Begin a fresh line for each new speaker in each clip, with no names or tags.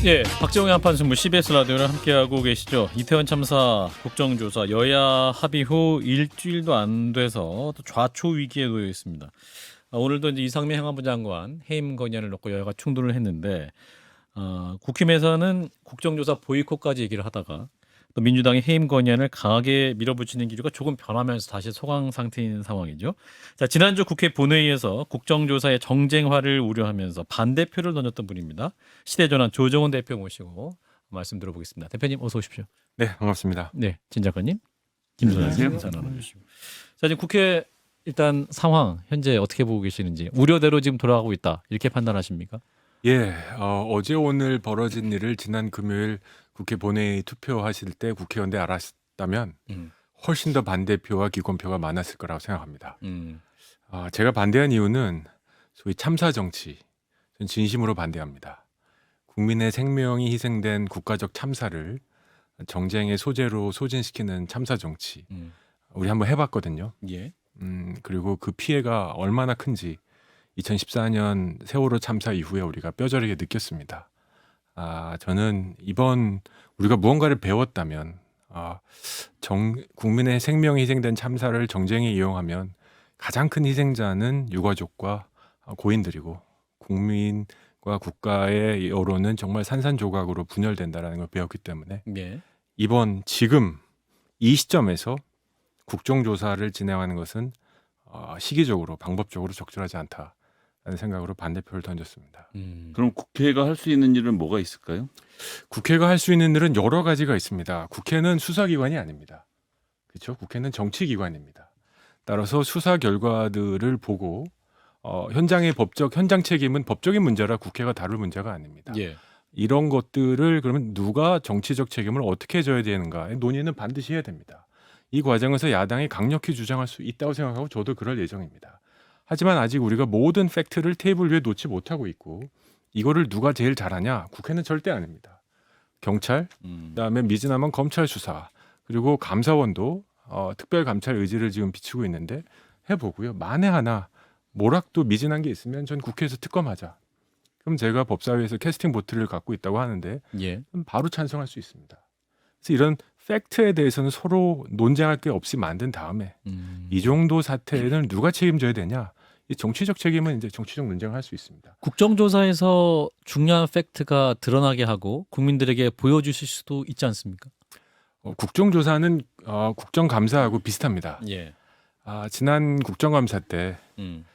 예, 박재홍의 한판승부 CBS 라디오를 함께하고 계시죠. 이태원 참사 국정조사 여야 합의 후 일주일도 안 돼서 또 좌초 위기에 놓여 있습니다. 오늘도 이제 이상민 행안부 장관 해임 건의안을 놓고 여야가 충돌을 했는데 국힘에서는 국정조사 보이콧까지 얘기를 하다가 또 민주당이 해임 건의안을 강하게 밀어붙이는 기류가 조금 변하면서 다시 소강 상태인 상황이죠. 자, 지난주 국회 본회의에서 국정조사의 정쟁화를 우려하면서 반대표를 던졌던 분입니다. 시대전환 조정훈 대표 모시고 말씀 들어보겠습니다. 대표님 어서 오십시오.
네, 반갑습니다.
네, 진 작가님, 김선아님 인사 나눠주시고. 자, 지금 국회 일단 상황 현재 어떻게 보고 계시는지 우려대로 지금 돌아가고 있다 이렇게 판단하십니까?
예, 어제 오늘 벌어진 일을 지난 금요일 국회 본회의 투표하실 때 국회의원들 알았다면 훨씬 더 반대표와 기권표가 많았을 거라고 생각합니다. 제가 반대한 이유는 소위 참사 정치, 전 진심으로 반대합니다. 국민의 생명이 희생된 국가적 참사를 정쟁의 소재로 소진시키는 참사 정치, 우리 한번 해봤거든요.
예.
그리고 그 피해가 얼마나 큰지 2014년 세월호 참사 이후에 우리가 뼈저리게 느꼈습니다. 저는 이번 우리가 무언가를 배웠다면 국민의 생명이 희생된 참사를 정쟁에 이용하면 가장 큰 희생자는 유가족과 고인들이고 국민과 국가의 여론은 정말 산산조각으로 분열된다는 걸 배웠기 때문에
예.
이번 지금 이 시점에서 국정조사를 진행하는 것은 시기적으로 방법적으로 적절하지 않다라는 생각으로 반대표를 던졌습니다.
그럼 국회가 할 수 있는 일은 뭐가 있을까요?
국회가 할 수 있는 일은 여러 가지가 있습니다. 국회는 수사기관이 아닙니다. 그렇죠? 국회는 정치기관입니다. 따라서 수사 결과들을 보고 현장의 현장 책임은 법적인 문제라 국회가 다룰 문제가 아닙니다.
예.
이런 것들을 그러면 누가 정치적 책임을 어떻게 져야 되는가 논의는 반드시 해야 됩니다. 이 과정에서 야당이 강력히 주장할 수 있다고 생각하고 저도 그럴 예정입니다. 하지만 아직 우리가 모든 팩트를 테이블 위에 놓지 못하고 있고 이거를 누가 제일 잘하냐? 국회는 절대 아닙니다. 경찰, 그다음에 미진하면 검찰 수사, 그리고 감사원도 특별감찰 의지를 지금 비추고 있는데 해보고요. 만에 하나 모락도 미진한 게 있으면 전 국회에서 특검하자. 그럼 제가 법사위에서 캐스팅 보트를 갖고 있다고 하는데
예.
바로 찬성할 수 있습니다. 그래서 이런 팩트에 대해서는 서로 논쟁할 게 없이 만든 다음에 이 정도 사태는 누가 책임져야 되냐? 이 정치적 책임은 이제 정치적 논쟁을 할 수 있습니다.
국정조사에서 중요한 팩트가 드러나게 하고 국민들에게 보여주실 수도 있지 않습니까?
국정조사는 국정감사하고 비슷합니다.
예.
지난 국정감사 때
음.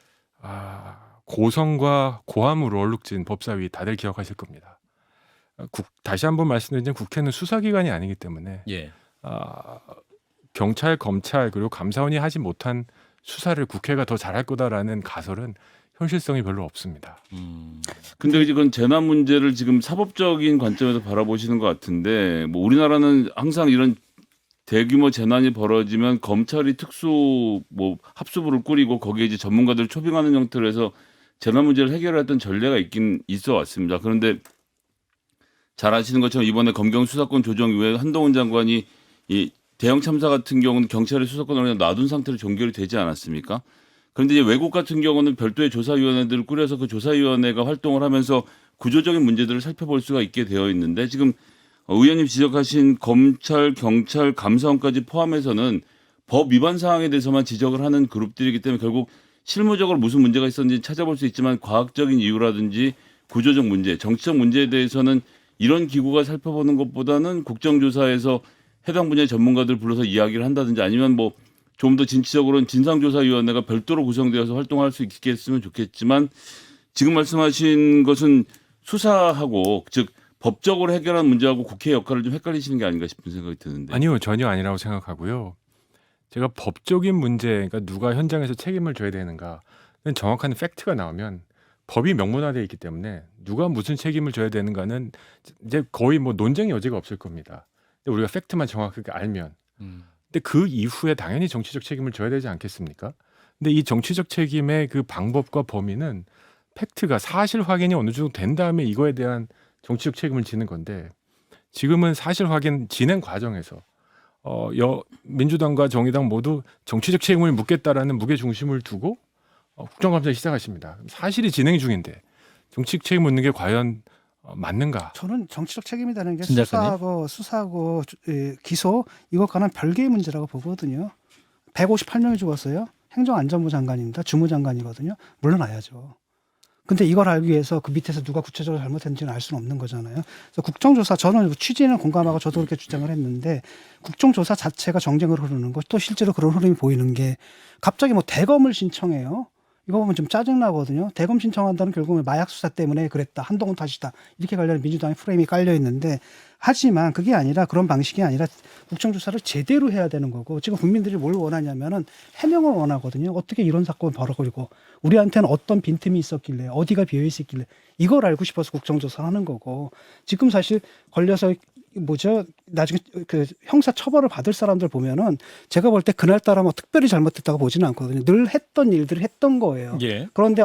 고성과 고함으로 얼룩진 법사위 다들 기억하실 겁니다. 다시 한번 말씀드리면 국회는 수사기관이 아니기 때문에
예.
경찰, 검찰 그리고 감사원이 하지 못한 수사를 국회가 더 잘할 거다라는 가설은 현실성이 별로 없습니다.
근데 이건 재난 문제를 지금 사법적인 관점에서 바라보시는 것 같은데 뭐 우리나라는 항상 이런 대규모 재난이 벌어지면 검찰이 특수 합수부를 꾸리고 거기에 이제 전문가들을 초빙하는 형태로 해서 재난 문제를 해결했던 전례가 있긴 있어 왔습니다. 그런데 잘 아시는 것처럼 이번에 검경 수사권 조정 이후에 한동훈 장관이 이 대형 참사 같은 경우는 경찰의 수사권을 그냥 놔둔 상태로 종결이 되지 않았습니까? 그런데 이제 외국 같은 경우는 별도의 조사위원회들을 꾸려서 그 조사위원회가 활동을 하면서 구조적인 문제들을 살펴볼 수가 있게 되어 있는데 지금 의원님 지적하신 검찰, 경찰, 감사원까지 포함해서는 법 위반 사항에 대해서만 지적을 하는 그룹들이기 때문에 결국 실무적으로 무슨 문제가 있었는지 찾아볼 수 있지만 과학적인 이유라든지 구조적 문제, 정치적 문제에 대해서는 이런 기구가 살펴보는 것보다는 국정조사에서 해당 분야의 전문가들 불러서 이야기를 한다든지 아니면 좀 더 진취적으로는 진상조사위원회가 별도로 구성되어서 활동할 수 있게 했으면 좋겠지만 지금 말씀하신 것은 수사하고 즉 법적으로 해결한 문제하고 국회의 역할을 좀 헷갈리시는 게 아닌가 싶은 생각이 드는데.
아니요, 전혀 아니라고 생각하고요. 제가 법적인 문제, 그러니까 누가 현장에서 책임을 져야 되는가, 정확한 팩트가 나오면 법이 명문화되어 있기 때문에 누가 무슨 책임을 져야 되는가는 이제 거의 논쟁의 여지가 없을 겁니다. 근데 우리가 팩트만 정확하게 알면, 근데 그 이후에 당연히 정치적 책임을 져야 되지 않겠습니까? 근데 이 정치적 책임의 그 방법과 범위는 팩트가 사실 확인이 어느 정도 된 다음에 이거에 대한 정치적 책임을 지는 건데 지금은 사실 확인 진행 과정에서 민주당과 정의당 모두 정치적 책임을 묻겠다라는 무게 중심을 두고 국정감사 시작하십니다. 사실이 진행 중인데 정치적 책임 묻는 게 과연 맞는가?
저는 정치적 책임이라는 게
신 작가님?
수사하고 기소 이것과는 별개의 문제라고 보거든요. 158명이 죽었어요. 행정안전부 장관입니다. 주무장관이거든요. 물러나야죠. 근데 이걸 알기 위해서 그 밑에서 누가 구체적으로 잘못했는지는 알 수는 없는 거잖아요. 그래서 국정조사 저는 취지는 공감하고 저도 그렇게 주장을 했는데 국정조사 자체가 정쟁으로 흐르는 것 또 실제로 그런 흐름이 보이는 게 갑자기 뭐 대검을 신청해요. 이거 보면 좀 짜증나거든요. 대검 신청한다는 결국은 마약 수사 때문에 그랬다. 한동훈 탓이다. 이렇게 관련 민주당의 프레임이 깔려 있는데 하지만 그게 아니라 그런 방식이 아니라 국정조사를 제대로 해야 되는 거고 지금 국민들이 뭘 원하냐면은 해명을 원하거든요. 어떻게 이런 사건을 벌어버리고 우리한테는 어떤 빈틈이 있었길래 어디가 비어 있었길래 이걸 알고 싶어서 국정조사를 하는 거고 지금 사실 걸려서 나중에 그 형사 처벌을 받을 사람들 보면은 제가 볼 때 그날따라 뭐 특별히 잘못했다고 보지는 않거든요. 늘 했던 일들을 했던 거예요.
예.
그런데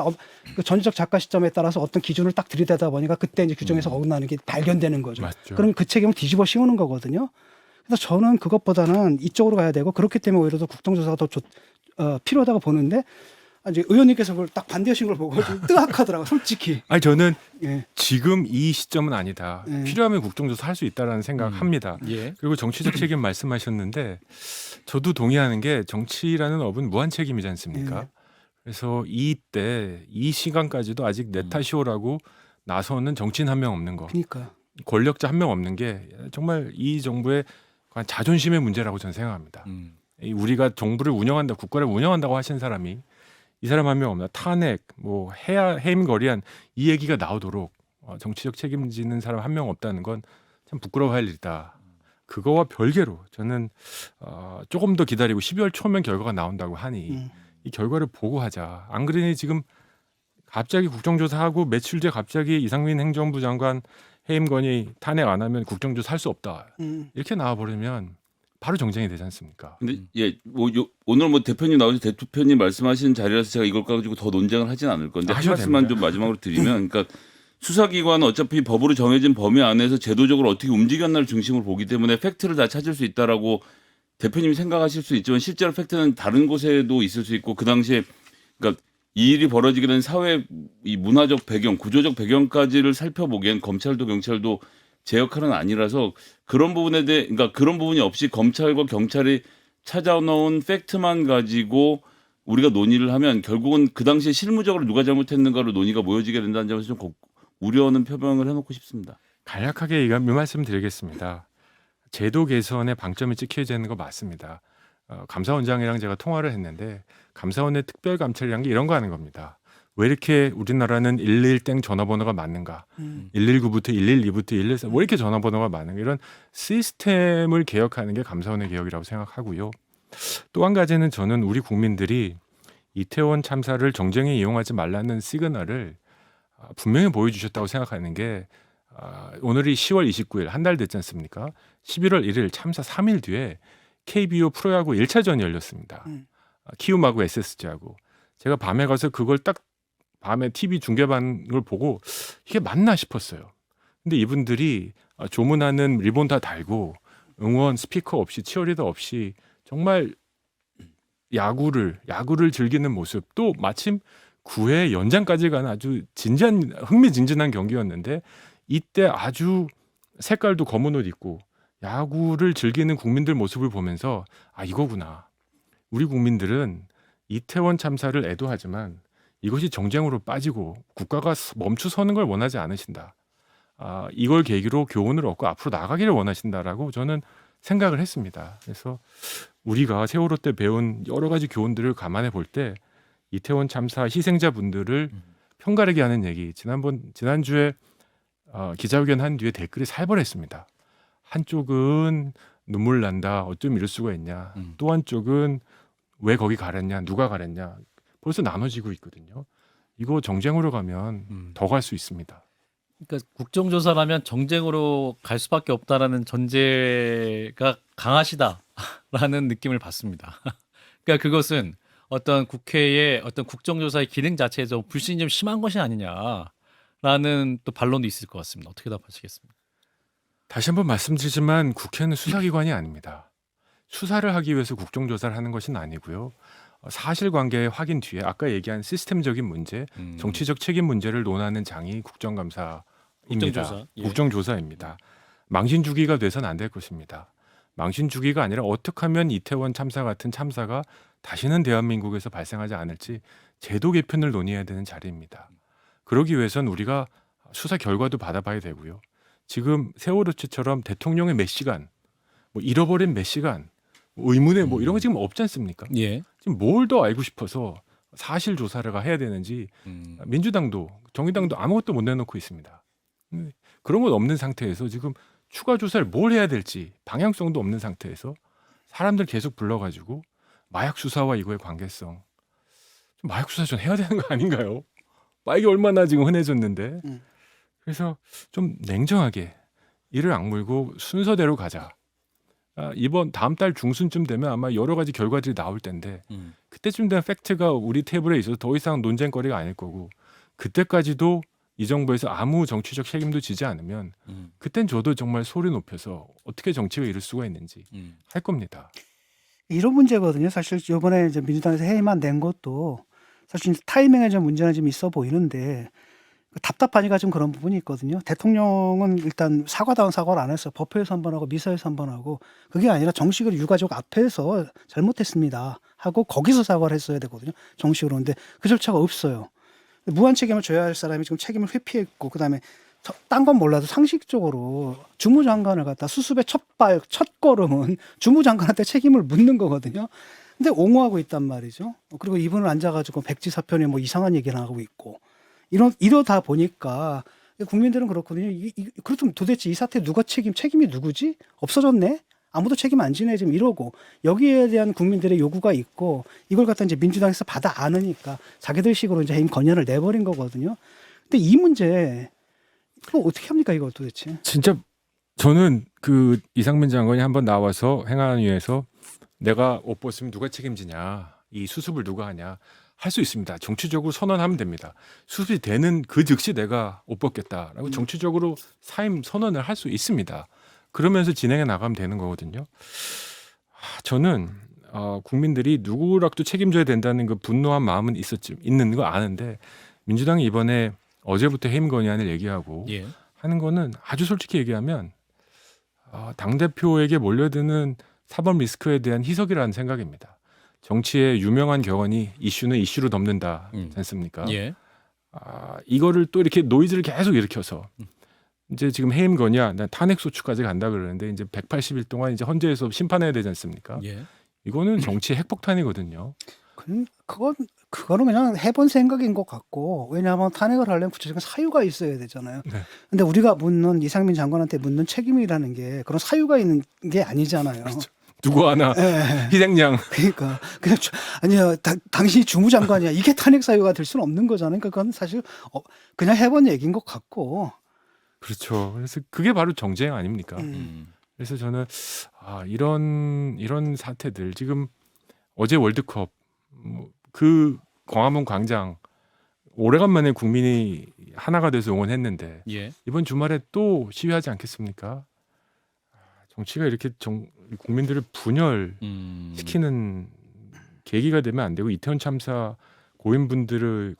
그 전지적 작가 시점에 따라서 어떤 기준을 딱 들이대다 보니까 그때 이제 규정에서 어긋나는 게 발견되는 거죠.
맞죠.
그럼 그 책임을 뒤집어 씌우는 거거든요. 그래서 저는 그것보다는 이쪽으로 가야 되고 그렇기 때문에 오히려 더 국정조사가 더 필요하다고 보는데 이제 의원님께서 그걸 딱 반대하신 걸 보고 좀 뜨악하더라고요. 솔직히.
아니 저는
예.
지금 이 시점은 아니다. 필요하면 국정조사 할 수 있다라는 생각합니다.
예.
그리고 정치적 책임 말씀하셨는데 저도 동의하는 게 정치라는 업은 무한 책임이지 않습니까? 그래서 이때 이 시간까지도 아직 내 탓이오라고 나서는 정치인 한 명 없는 거,
그러니까.
권력자 한 명 없는 게 정말 이 정부의 자존심의 문제라고 저는 생각합니다. 이 우리가 정부를 운영한다, 국가를 운영한다고 하신 사람이 이 사람 한 명 없나 탄핵, 뭐 해임거리한 이 얘기가 나오도록 정치적 책임지는 사람 한 명 없다는 건 참 부끄러워할 일이다. 그거와 별개로 저는 조금 더 기다리고 12월 초면 결과가 나온다고 하니 이 결과를 보고 하자. 안 그러니 지금 갑자기 국정조사하고 며칠 뒤에 갑자기 이상민 행정부 장관 해임 건의 탄핵 안 하면 국정조사 할 수 없다. 이렇게 나와버리면 바로 정쟁이 되지 않습니까?
근데 오늘 뭐 대표님 나오셔서 대표님 말씀하신 자리라서 제가 이걸 가지고 더 논쟁을 하진 않을 건데 한
하셔도
말씀만
됩니다.
좀 마지막으로 드리면 그러니까 수사기관은 어차피 법으로 정해진 범위 안에서 제도적으로 어떻게 움직였나를 중심으로 보기 때문에 팩트를 다 찾을 수 있다라고 대표님이 생각하실 수 있지만 실제로 팩트는 다른 곳에도 있을 수 있고 그 당시에 그러니까 이 일이 벌어지게 된 사회 이 문화적 배경, 구조적 배경까지를 살펴보기엔 검찰도 경찰도 제 역할은 아니라서 그런 부분에 대해 그러니까 그런 부분이 없이 검찰과 경찰이 찾아놓은 팩트만 가지고 우리가 논의를 하면 결국은 그 당시에 실무적으로 누가 잘못했는가로 논의가 모여지게 된다는 점에서 좀 우려하는 표명을 해놓고 싶습니다.
간략하게 이 말씀 드리겠습니다. 제도 개선에 방점이 찍혀야 되는 거 맞습니다. 감사원장이랑 제가 통화를 했는데 감사원의 특별감찰이란 게 이런 거 하는 겁니다. 왜 이렇게 우리나라는 111땡 전화번호가 많는가? 119부터 112부터 114 왜 이렇게 전화번호가 많은가? 이런 시스템을 개혁하는 게 감사원의 개혁이라고 생각하고요. 또 한 가지는 저는 우리 국민들이 이태원 참사를 정쟁에 이용하지 말라는 시그널을 분명히 보여주셨다고 생각하는 게 오늘이 10월 29일 한 달 됐지 않습니까? 11월 1일 참사 3일 뒤에 KBO 프로야구 1차전이 열렸습니다. 키움하고 SSG하고 제가 밤에 가서 그걸 딱 밤에 TV 중계반을 보고 이게 맞나 싶었어요. 근데 이분들이 조문하는 리본 다 달고 응원 스피커 없이 치어리더 없이 정말 야구를 즐기는 모습 또 마침 9회 연장까지 가는 아주 흥미진진한 경기였는데 이때 아주 색깔도 검은 옷 입고 야구를 즐기는 국민들 모습을 보면서 이거구나. 우리 국민들은 이태원 참사를 애도하지만 이것이 정쟁으로 빠지고 국가가 멈추서는 걸 원하지 않으신다. 이걸 계기로 교훈을 얻고 앞으로 나가기를 원하신다라고 저는 생각을 했습니다. 그래서 우리가 세월호 때 배운 여러 가지 교훈들을 감안해 볼 때 이태원 참사 희생자분들을 편가르게 하는 얘기 지난주에 기자회견 한 뒤에 댓글이 살벌했습니다. 한쪽은 눈물 난다. 어쩜 이럴 수가 있냐. 또 한쪽은 왜 거기 가랬냐. 누가 가랬냐. 벌써 나눠지고 있거든요. 이거 정쟁으로 가면 더 갈 수 있습니다.
그러니까 국정조사라면 정쟁으로 갈 수밖에 없다라는 전제가 강하시다라는 느낌을 받습니다. 그러니까 그것은 어떤 국회의 어떤 국정조사의 기능 자체에서 불신이 좀 심한 것이 아니냐라는 또 반론도 있을 것 같습니다. 어떻게 답하시겠습니까?
다시 한번 말씀드리지만 국회는 수사기관이 아닙니다. 수사를 하기 위해서 국정조사를 하는 것은 아니고요. 사실관계 확인 뒤에 아까 얘기한 시스템적인 문제, 정치적 책임 문제를 논하는 장이 국정감사
국정조사. 예.
국정조사입니다. 망신 주기가 돼서는 안 될 것입니다. 망신 주기가 아니라 어떻게 하면 이태원 참사 같은 참사가 다시는 대한민국에서 발생하지 않을지 제도 개편을 논의해야 되는 자리입니다. 그러기 위해선 우리가 수사 결과도 받아봐야 되고요. 지금 세월호처럼 대통령의 몇 시간, 뭐 잃어버린 몇 시간, 의문의 뭐 이런 거 지금 없지 않습니까?
예.
지금 뭘 더 알고 싶어서 사실 조사를 해야 되는지 민주당도 정의당도 아무것도 못 내놓고 있습니다. 그런 건 없는 상태에서 지금 추가 조사를 뭘 해야 될지 방향성도 없는 상태에서 사람들 계속 불러가지고 마약 수사와 이거의 관계성 좀 마약 수사 좀 해야 되는 거 아닌가요? 마약이 얼마나 지금 흔해졌는데 그래서 좀 냉정하게 이를 악물고 순서대로 가자. 이번 다음 달 중순쯤 되면 아마 여러 가지 결과들이 나올 텐데 그때쯤 되면 팩트가 우리 테이블에 있어서 더 이상 논쟁거리가 아닐 거고 그때까지도 이 정부에서 아무 정치적 책임도 지지 않으면 그땐 저도 정말 소리 높여서 어떻게 정치가 이럴 수가 있는지 할 겁니다.
이런 문제거든요. 사실 이번에 이제 민주당에서 회의만 낸 것도 사실 타이밍에 좀 문제는 좀 있어 보이는데 답답하니까 좀 그런 부분이 있거든요. 대통령은 일단 사과다운 사과를 안 했어요. 법회에서 한 번 하고 미사에서 한 번 하고 그게 아니라 정식으로 유가족 앞에서 잘못했습니다 하고 거기서 사과를 했어야 되거든요. 정식으로. 근데 그 절차가 없어요. 무한 책임을 져야 할 사람이 지금 책임을 회피했고 그다음에 딴 건 몰라도 상식적으로 주무장관을 갖다 수습의 첫 걸음은 주무장관한테 책임을 묻는 거거든요. 근데 옹호하고 있단 말이죠. 그리고 이분을 앉아가지고 백지사편에 뭐 이상한 얘기를 하고 있고 이러다 보니까 국민들은 그렇거든요. 그렇다면 도대체 이 사태 누가 책임이 누구지? 없어졌네? 아무도 책임 안 지네 지금 이러고 여기에 대한 국민들의 요구가 있고 이걸 갖다 이제 민주당에서 받아 안으니까 자기들식으로 이제 해임 건의안을 내버린 거거든요. 근데 이 문제 이거 어떻게 합니까 이거 도대체?
진짜 저는 그 이상민 장관이 한번 나와서 행안위에서 내가 옷 벗으면 누가 책임지냐 이 수습을 누가 하냐 할 수 있습니다. 정치적으로 선언하면 됩니다. 수습이 되는 그 즉시 내가 옷 벗겠다라고 정치적으로 사임 선언을 할 수 있습니다. 그러면서 진행해 나가면 되는 거거든요. 저는 국민들이 누구라도 책임져야 된다는 그 분노한 마음은 있는 거 아는데 민주당이 이번에 어제부터 해임 건의안을 얘기하고
예.
하는 거는 아주 솔직히 얘기하면 당대표에게 몰려드는 사법 리스크에 대한 희석이라는 생각입니다. 정치의 유명한 격언이 이슈는 이슈로 덮는다 않지 않습니까?
예.
이거를 또 이렇게 노이즈를 계속 일으켜서 이제 지금 해임 건의안 탄핵 소추까지 간다 그러는데 이제 180일 동안 이제 헌재에서 심판해야 되지 않습니까?
예.
이거는 정치의 핵폭탄이거든요.
그거는 그냥 해본 생각인 것 같고 왜냐하면 탄핵을 하려면 구체적인 사유가 있어야 되잖아요.
네.
근데 우리가 묻는 이상민 장관한테 묻는 책임이라는 게 그런 사유가 있는 게 아니잖아요.
그렇죠. 누구 하나
예.
희생양
그러니까 그냥 아니야 당신이 주무장관이야 이게 탄핵 사유가 될 수는 없는 거잖아요. 그러니까 그건 사실 그냥 해본 얘기인 것 같고.
그렇죠. 그래서 그게 바로 정쟁 아닙니까? 그래서 저는 이런 사태들 지금 어제 월드컵 그 광화문 광장 오래간만에 국민이 하나가 돼서 응원했는데
예.
이번 주말에 또 시위하지 않겠습니까? 정치가 이렇게 국민들을 분열시키는 계기가 되면 안 되고 이태원 참사 고인분들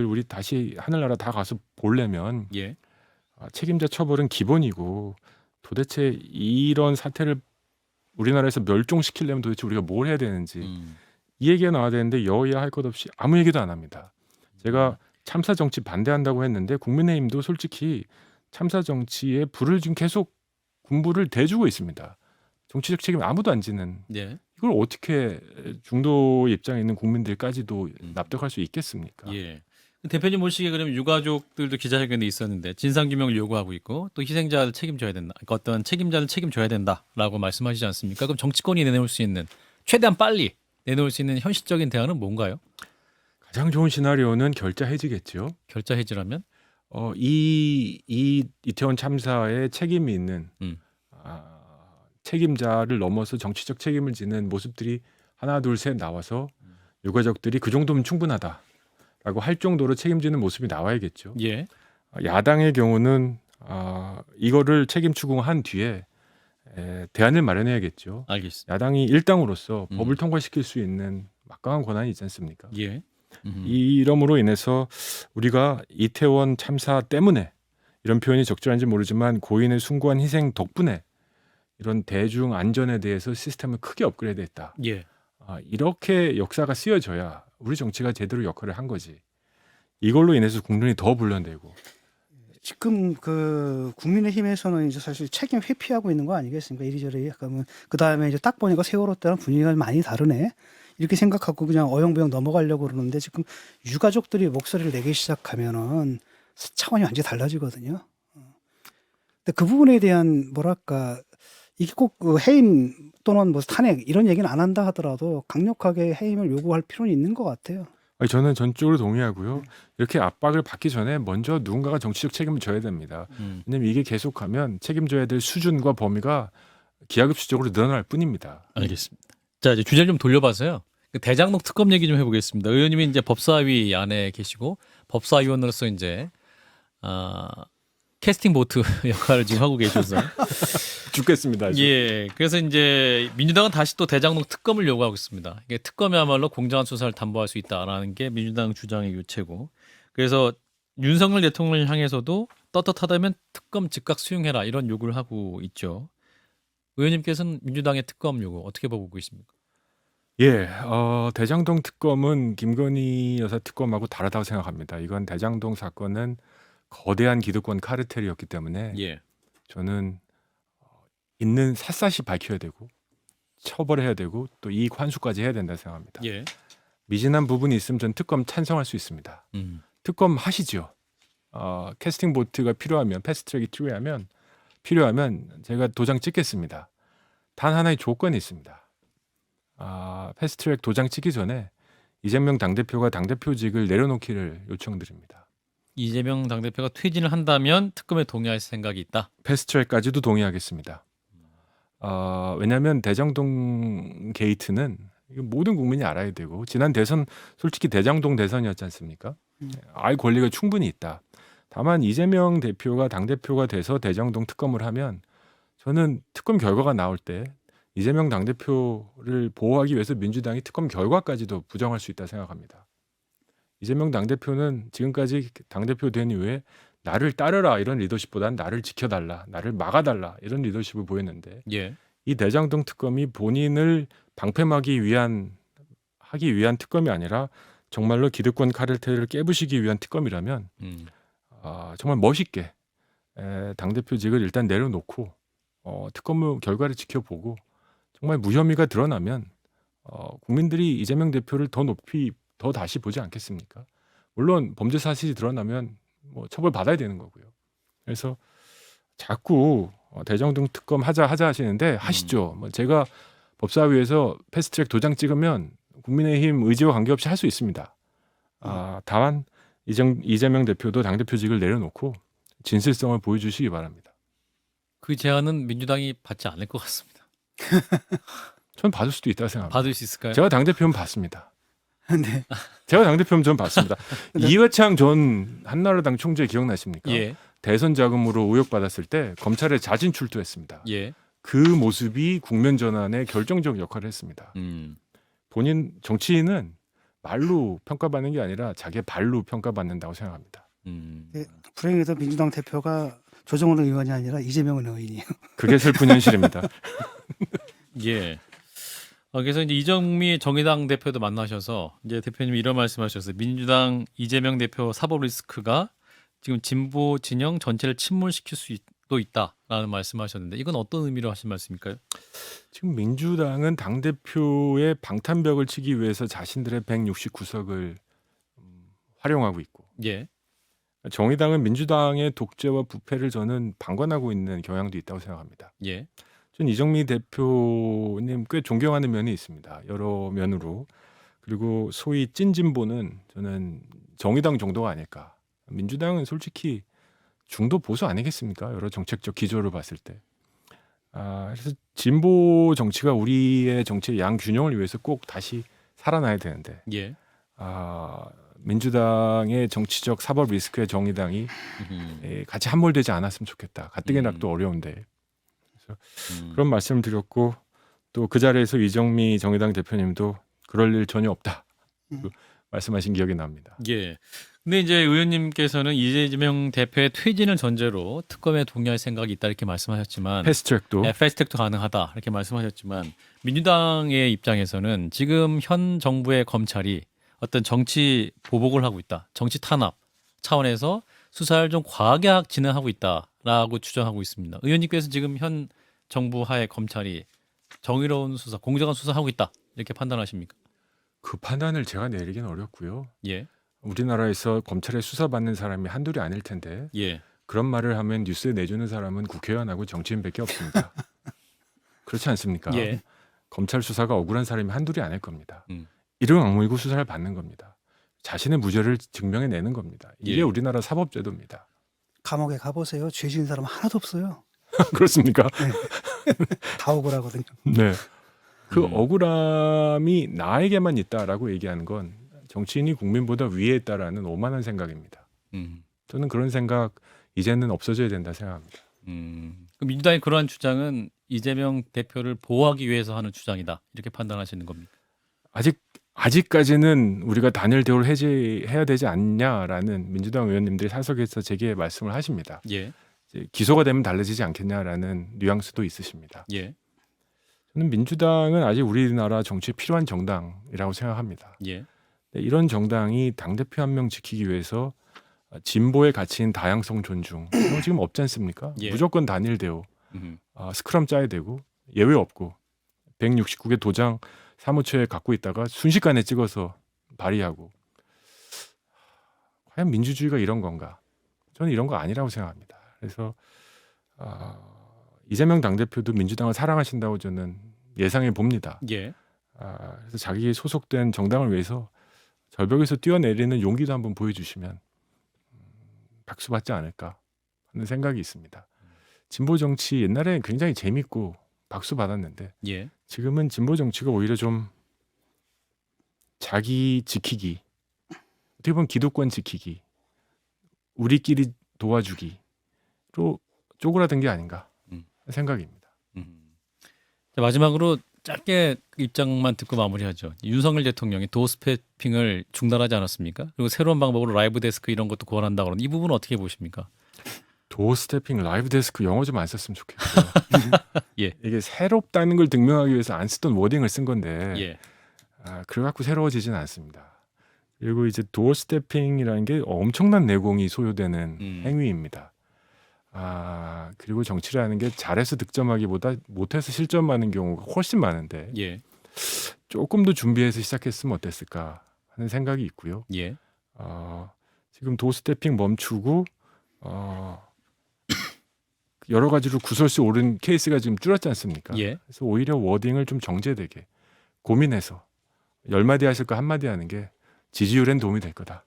우리 다시 하늘나라 다 가서 보려면
예.
책임자 처벌은 기본이고 도대체 이런 사태를 우리나라에서 멸종시키려면 도대체 우리가 뭘 해야 되는지 이 얘기가 나와야 되는데 여야 할 것 없이 아무 얘기도 안 합니다. 제가 참사 정치 반대한다고 했는데 국민의힘도 솔직히 참사 정치에 불을 지금 계속 군부를 대주고 있습니다. 정치적 책임 아무도 안 지는
예.
이걸 어떻게 중도 입장에 있는 국민들까지도 납득할 수 있겠습니까?
예. 대표님 모시기에 그러면 유가족들도 기자회견에 있었는데 진상규명을 요구하고 있고 또 희생자를 책임져야 된다. 그러니까 어떤 책임자를 책임져야 된다라고 말씀하시지 않습니까? 그럼 정치권이 내놓을 수 있는 최대한 빨리 내놓을 수 있는 현실적인 대안은 뭔가요?
가장 좋은 시나리오는 결자 해지겠죠.
결자 해지라면?
이 이태원 참사에 책임이 있는 책임자를 넘어서 정치적 책임을 지는 모습들이 하나 둘 셋 나와서 유가족들이 그 정도면 충분하다라고 할 정도로 책임지는 모습이 나와야겠죠.
예.
야당의 경우는 이거를 책임 추궁한 뒤에 대안을 마련해야겠죠.
알겠습니다.
야당이 일당으로서 법을 통과시킬 수 있는 막강한 권한이 있지 않습니까?
예.
이러므로 인해서 우리가 이태원 참사 때문에 이런 표현이 적절한지 모르지만 고인의 숭고한 희생 덕분에 이런 대중 안전에 대해서 시스템을 크게 업그레이드했다.
예.
이렇게 역사가 쓰여져야 우리 정치가 제대로 역할을 한 거지. 이걸로 인해서 국민이 더 불련되고.
지금 그 국민의힘에서는 이제 사실 책임 회피하고 있는 거 아니겠습니까? 이리저리 약간 그 다음에 이제 딱 보니까 세월호 때랑 분위기가 많이 다르네. 이렇게 생각하고 그냥 어영부영 넘어가려고 그러는데 지금 유가족들이 목소리를 내기 시작하면은 차원이 완전히 달라지거든요. 근데 그 부분에 대한 뭐랄까 이게 꼭 그 해임 또는 뭐 탄핵 이런 얘기는 안 한다 하더라도 강력하게 해임을 요구할 필요는 있는 것 같아요.
저는 전적으로 동의하고요. 이렇게 압박을 받기 전에 먼저 누군가가 정치적 책임을 져야 됩니다. 왜냐하면 이게 계속하면 책임져야 될 수준과 범위가 기하급수적으로 늘어날 뿐입니다.
알겠습니다. 자, 이제 주제를 좀 돌려봐서요. 그 대장동 특검 얘기 좀 해보겠습니다. 의원님이 이제 법사위 안에 계시고 법사위원으로서 이제 캐스팅 보트 역할을 지금 하고 계셔서
죽겠습니다. 아주.
예, 그래서 이제 민주당은 다시 또 대장동 특검을 요구하고 있습니다. 이게 특검이야말로 공정한 수사를 담보할 수 있다라는 게 민주당 주장의 요체고, 그래서 윤석열 대통령을 향해서도 떳떳하다면 특검 즉각 수용해라 이런 요구를 하고 있죠. 의원님께서는 민주당의 특검 요구 어떻게 보고 있습니까?
예, 대장동 특검은 김건희 여사 특검하고 다르다고 생각합니다. 이건 대장동 사건은 거대한 기득권 카르텔이었기 때문에
예,
저는 있는 샅샅이 밝혀야 되고 처벌해야 되고 또 이익 환수까지 해야 된다 생각합니다.
예,
미진한 부분이 있으면 전 특검 찬성할 수 있습니다. 특검 하시죠. 캐스팅 보트가 필요하면 패스트트랙이 필요하면 제가 도장 찍겠습니다. 단 하나의 조건이 있습니다. 패스트트랙 도장 찍기 전에 이재명 당대표가 당대표직을 내려놓기를 요청드립니다.
이재명 당대표가 퇴진을 한다면 특검에 동의할 생각이 있다.
패스트트랙까지도 동의하겠습니다. 왜냐하면 대장동 게이트는 이거 모든 국민이 알아야 되고 지난 대선 솔직히 대장동 대선이었지 않습니까? 알 권리가 충분히 있다. 다만 이재명 대표가 당대표가 돼서 대장동 특검을 하면 저는 특검 결과가 나올 때 이재명 당대표를 보호하기 위해서 민주당이 특검 결과까지도 부정할 수 있다 생각합니다. 이재명 당대표는 지금까지 당대표 된 이후에 나를 따르라 이런 리더십보다는 나를 지켜달라, 나를 막아달라 이런 리더십을 보였는데
예,
이 대장동 특검이 본인을 방패막기 위한 특검이 아니라 정말로 기득권 카르텔을 깨부시기 위한 특검이라면 정말 멋있게 당대표직을 일단 내려놓고 특검 결과를 지켜보고 정말 무혐의가 드러나면 국민들이 이재명 대표를 더 다시 보지 않겠습니까? 물론 범죄 사실이 드러나면 뭐 처벌 받아야 되는 거고요. 그래서 자꾸 대장동 특검 하자 하시는데 하시죠. 뭐 제가 법사위에서 패스트트랙 도장 찍으면 국민의힘 의지와 관계없이 할 수 있습니다. 다만 이재명 대표도 당대표직을 내려놓고 진실성을 보여주시기 바랍니다.
그 제안은 민주당이 받지 않을 것 같습니다.
전 받을 수도 있다고 생각합니다.
받을 수 있을까요?
제가 당대표는 받습니다.
네.
제가 당대표면 전 받습니다. 이회창 전 한나라당 총재 기억나십니까?
예,
대선 자금으로 의혹받았을 때 검찰에 자진 출두했습니다.
예,
그 모습이 국면 전환에 결정적 역할을 했습니다. 본인 정치인은 말로 평가받는 게 아니라 자기의 발로 평가받는다고 생각합니다.
불행히도 민주당 대표가 조정훈 의원이 아니라 이재명 의원이에요.
그게 슬픈 현실입니다.
예. 그래서 이제 이정미 정의당 대표도 만나셔서 이제 대표님이 이런 말씀하셨어요. 민주당 이재명 대표 사법 리스크가 지금 진보 진영 전체를 침몰시킬 수도 있다라는 말씀하셨는데 이건 어떤 의미로 하신 말씀일까요?
지금 민주당은 당대표의 방탄벽을 치기 위해서 자신들의 169석을 활용하고 있고
예,
정의당은 민주당의 독재와 부패를 저는 방관하고 있는 경향도 있다고 생각합니다.
예,
전 이정미 대표님 꽤 존경하는 면이 있습니다. 여러 면으로. 그리고 소위 찐진보는 저는 정의당 정도가 아닐까. 민주당은 솔직히 중도 보수 아니겠습니까? 여러 정책적 기조를 봤을 때. 그래서 진보 정치가 우리의 정치의 양균형을 위해서 꼭 다시 살아나야 되는데
예.
민주당의 정치적 사법 리스크에 정의당이 같이 함몰되지 않았으면 좋겠다. 가뜩이 낙도 어려운데. 그런 말씀을 드렸고 또 그 자리에서 이정미 정의당 대표님도 그럴 일 전혀 없다 말씀하신 기억이 납니다.
예. 근데 이제 의원님께서는 이재명 대표의 퇴진을 전제로 특검에 동의할 생각이 있다 이렇게 말씀하셨지만
패스트트랙도
패스트트랙도 가능하다 이렇게 말씀하셨지만 민주당의 입장에서는 지금 현 정부의 검찰이 어떤 정치 보복을 하고 있다, 정치 탄압 차원에서 수사를 좀 과하게 진행하고 있다라고 주장하고 있습니다. 의원님께서 지금 현 정부 하에 검찰이 정의로운 수사, 공정한 수사하고 있다 이렇게 판단하십니까?
그 판단을 제가 내리기는 어렵고요.
예,
우리나라에서 검찰에 수사받는 사람이 한둘이 아닐 텐데
예,
그런 말을 하면 뉴스에 내주는 사람은 국회의원하고 정치인밖에 없습니다. 그렇지 않습니까?
예.
검찰 수사가 억울한 사람이 한둘이 아닐 겁니다.
음.
이름 악물고 수사를 받는 겁니다. 자신의 무죄를 증명해내는 겁니다. 이게
예.
우리나라 사법제도입니다.
감옥에 가보세요. 죄 지은 사람 하나도 없어요.
그렇습니까?
다 억울하거든요.
네. 그
음.
억울함이 나에게만 있다라고 얘기하는 건 정치인이 국민보다 위에 있다라는 오만한 생각입니다. 저는 그런 생각 이제는 없어져야 된다 생각합니다.
그럼 민주당의 그러한 주장은 이재명 대표를 보호하기 위해서 하는 주장이다 이렇게 판단하시는 겁니까?
아직까지는 우리가 단일 대우를 해제해야 되지 않냐라는 민주당 의원님들이 사석에서 제게 말씀을 하십니다.
예,
이제 기소가 되면 달라지지 않겠냐라는 뉘앙스도 있으십니다.
예,
저는 민주당은 아직 우리나라 정치에 필요한 정당이라고 생각합니다.
예,
이런 정당이 당대표 한 명 지키기 위해서 진보의 가치인 다양성 존중 이런 거 지금 없지 않습니까?
예.
무조건 단일 대우,
음,
스크럼 짜야 되고 예외 없고 169개 도장 사무처에 갖고 있다가 순식간에 찍어서 발의하고 과연 민주주의가 이런 건가? 저는 이런 거 아니라고 생각합니다. 그래서 이재명 당대표도 민주당을 사랑하신다고 저는 예상해 봅니다.
예,
그래서 자기 소속된 정당을 위해서 절벽에서 뛰어내리는 용기도 한번 보여주시면 박수 받지 않을까 하는 생각이 있습니다. 진보 정치 옛날에 굉장히 재밌고 박수 받았는데
예,
지금은 진보 정치가 오히려 좀 자기 지키기, 어떻게 보면 기득권 지키기, 우리끼리 도와주기로 쪼그라든 게 아닌가 생각입니다.
자, 마지막으로 짧게 그 입장만 듣고 마무리하죠. 윤석열 대통령이 도어스태핑을 중단하지 않았습니까? 그리고 새로운 방법으로 라이브 데스크 이런 것도 고안한다고 그러는데 이 부분은 어떻게 보십니까?
도어스태핑, 라이브 데스크 영어 좀 안 썼으면 좋겠고요.
예.
이게 새롭다는 걸 증명하기 위해서 안 쓰던 워딩을 쓴 건데
예,
그래갖고 새로워지지는 않습니다. 그리고 이제 도어스태핑이라는 게 엄청난 내공이 소요되는 행위입니다. 그리고 정치라는 게 잘해서 득점하기보다 못해서 실점하는 경우가 훨씬 많은데
예,
조금 더 준비해서 시작했으면 어땠을까 하는 생각이 있고요.
예,
지금 도어스태핑 멈추고 여러 가지로 구설수 오른 케이스가 지금 줄었지 않습니까?
예.
그래서 오히려 워딩을 좀 정제되게 고민해서 10마디 하실 거 1마디 하는 게 지지율엔 도움이 될 거다.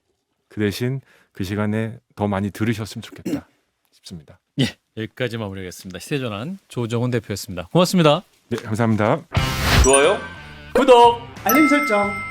그 대신 그 시간에 더 많이 들으셨으면 좋겠다 싶습니다.
예. 여기까지 마무리하겠습니다. 시대전환 조정훈 대표였습니다. 고맙습니다.
네, 감사합니다.
좋아요, 구독.
알림 설정.